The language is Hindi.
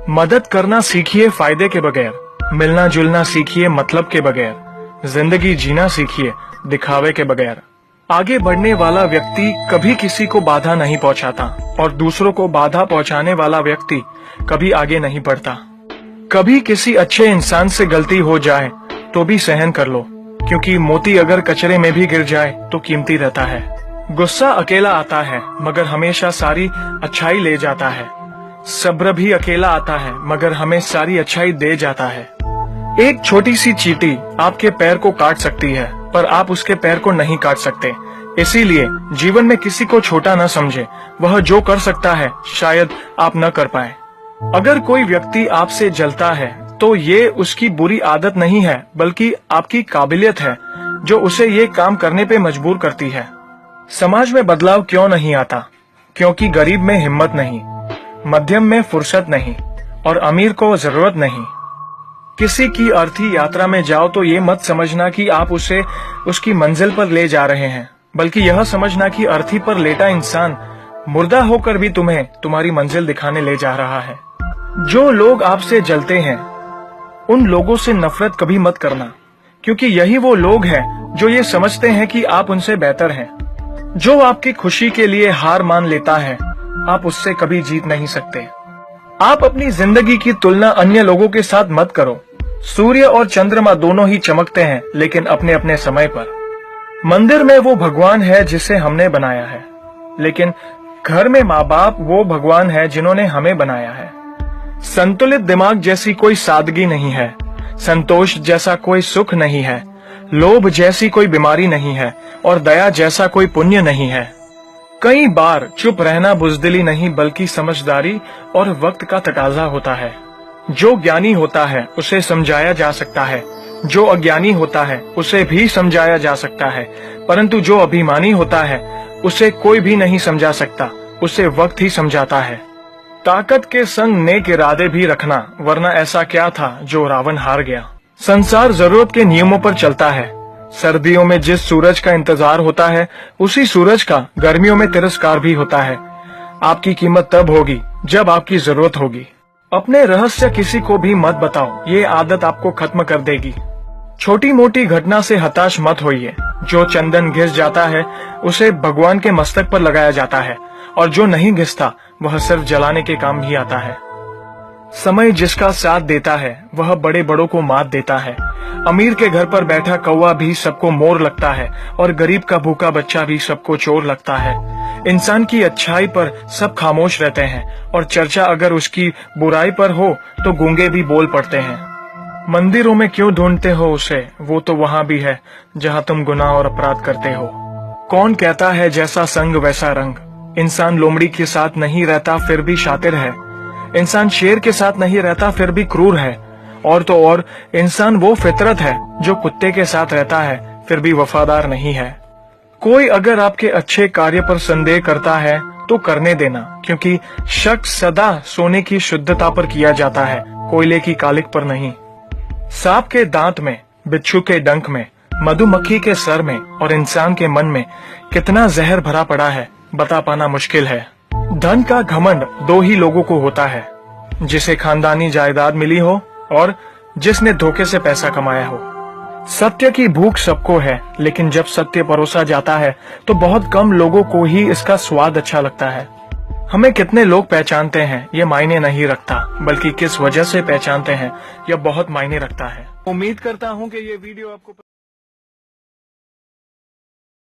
मदद करना सीखिए फायदे के बगैर, मिलना जुलना सीखिए मतलब के बगैर, जिंदगी जीना सीखिए दिखावे के बगैर। आगे बढ़ने वाला व्यक्ति कभी किसी को बाधा नहीं पहुंचाता और दूसरों को बाधा पहुंचाने वाला व्यक्ति कभी आगे नहीं बढ़ता। कभी किसी अच्छे इंसान से गलती हो जाए तो भी सहन कर लो, क्योंकि मोती अगर कचरे में भी गिर जाए तो कीमती रहता है। गुस्सा अकेला आता है मगर हमेशा सारी अच्छाई ले जाता है। सब्र भी अकेला आता है मगर हमें सारी अच्छाई दे जाता है। एक छोटी सी चींटी आपके पैर को काट सकती है पर आप उसके पैर को नहीं काट सकते। इसीलिए जीवन में किसी को छोटा न समझे। वह जो कर सकता है शायद आप न कर पाए। अगर कोई व्यक्ति आपसे जलता है तो ये उसकी बुरी आदत नहीं है बल्कि आपकी काबिलियत है जो उसे ये काम करने पे मजबूर करती है। समाज में बदलाव क्यों नहीं आता? क्योंकि गरीब में हिम्मत नहीं, मध्यम में फुर्सत नहीं और अमीर को जरूरत नहीं। किसी की अर्थी यात्रा में जाओ तो ये मत समझना कि आप उसे उसकी मंजिल पर ले जा रहे हैं, बल्कि यह समझना कि अर्थी पर लेटा इंसान मुर्दा होकर भी तुम्हें तुम्हारी मंजिल दिखाने ले जा रहा है। जो लोग आपसे जलते हैं उन लोगों से नफरत कभी मत करना, क्योंकि यही वो लोग हैं जो ये समझते हैं कि आप उनसे बेहतर हैं। जो आपकी खुशी के लिए हार मान लेता है आप उससे कभी जीत नहीं सकते। आप अपनी जिंदगी की तुलना अन्य लोगों के साथ मत करो। सूर्य और चंद्रमा दोनों ही चमकते हैं लेकिन अपने अपने समय पर। मंदिर में वो भगवान है जिसे हमने बनाया है, लेकिन घर में माँ बाप वो भगवान है जिन्होंने हमें बनाया है। संतुलित दिमाग जैसी कोई सादगी नहीं है, संतोष जैसा कोई सुख नहीं है, लोभ जैसी कोई बीमारी नहीं है और दया जैसा कोई पुण्य नहीं है। कई बार चुप रहना बुजदिली नहीं बल्कि समझदारी और वक्त का तकाजा होता है। जो ज्ञानी होता है उसे समझाया जा सकता है, जो अज्ञानी होता है उसे भी समझाया जा सकता है, परंतु जो अभिमानी होता है उसे कोई भी नहीं समझा सकता, उसे वक्त ही समझाता है। ताकत के संग नेक इरादे भी रखना, वरना ऐसा क्या था जो रावण हार गया। संसार जरूरत के नियमों पर चलता है। सर्दियों में जिस सूरज का इंतजार होता है उसी सूरज का गर्मियों में तिरस्कार भी होता है। आपकी कीमत तब होगी जब आपकी जरूरत होगी। अपने रहस्य किसी को भी मत बताओ, ये आदत आपको खत्म कर देगी। छोटी मोटी घटना से हताश मत होइए। जो चंदन घिस जाता है उसे भगवान के मस्तक पर लगाया जाता है और जो नहीं घिसता वह सिर्फ जलाने के काम भी आता है। समय जिसका साथ देता है वह बड़े बड़ों को मात देता है। अमीर के घर पर बैठा कौवा भी सबको मोर लगता है और गरीब का भूखा बच्चा भी सबको चोर लगता है। इंसान की अच्छाई पर सब खामोश रहते हैं और चर्चा अगर उसकी बुराई पर हो तो गूंगे भी बोल पड़ते हैं। मंदिरों में क्यों ढूंढते हो उसे, वो तो वहां भी है जहां तुम गुनाह और अपराध करते हो। कौन कहता है जैसा संग वैसा रंग? इंसान लोमड़ी के साथ नहीं रहता फिर भी शातिर है। इंसान शेर के साथ नहीं रहता फिर भी क्रूर है। और तो और इंसान वो फितरत है जो कुत्ते के साथ रहता है फिर भी वफादार नहीं है। कोई अगर आपके अच्छे कार्य पर संदेह करता है तो करने देना, क्योंकि शक सदा सोने की शुद्धता पर किया जाता है, कोयले की कालिक पर नहीं। सांप के दांत में, बिच्छू के डंक में, मधुमक्खी के सर में और इंसान के मन में कितना जहर भरा पड़ा है बता पाना मुश्किल है। धन का घमंड दो ही लोगों को होता है, जिसे खानदानी जायदाद मिली हो और जिसने धोखे से पैसा कमाया हो। सत्य की भूख सबको है, लेकिन जब सत्य परोसा जाता है तो बहुत कम लोगों को ही इसका स्वाद अच्छा लगता है। हमें कितने लोग पहचानते हैं ये मायने नहीं रखता, बल्कि किस वजह से पहचानते हैं यह बहुत मायने रखता है। उम्मीद करता हूँ कि ये वीडियो आपको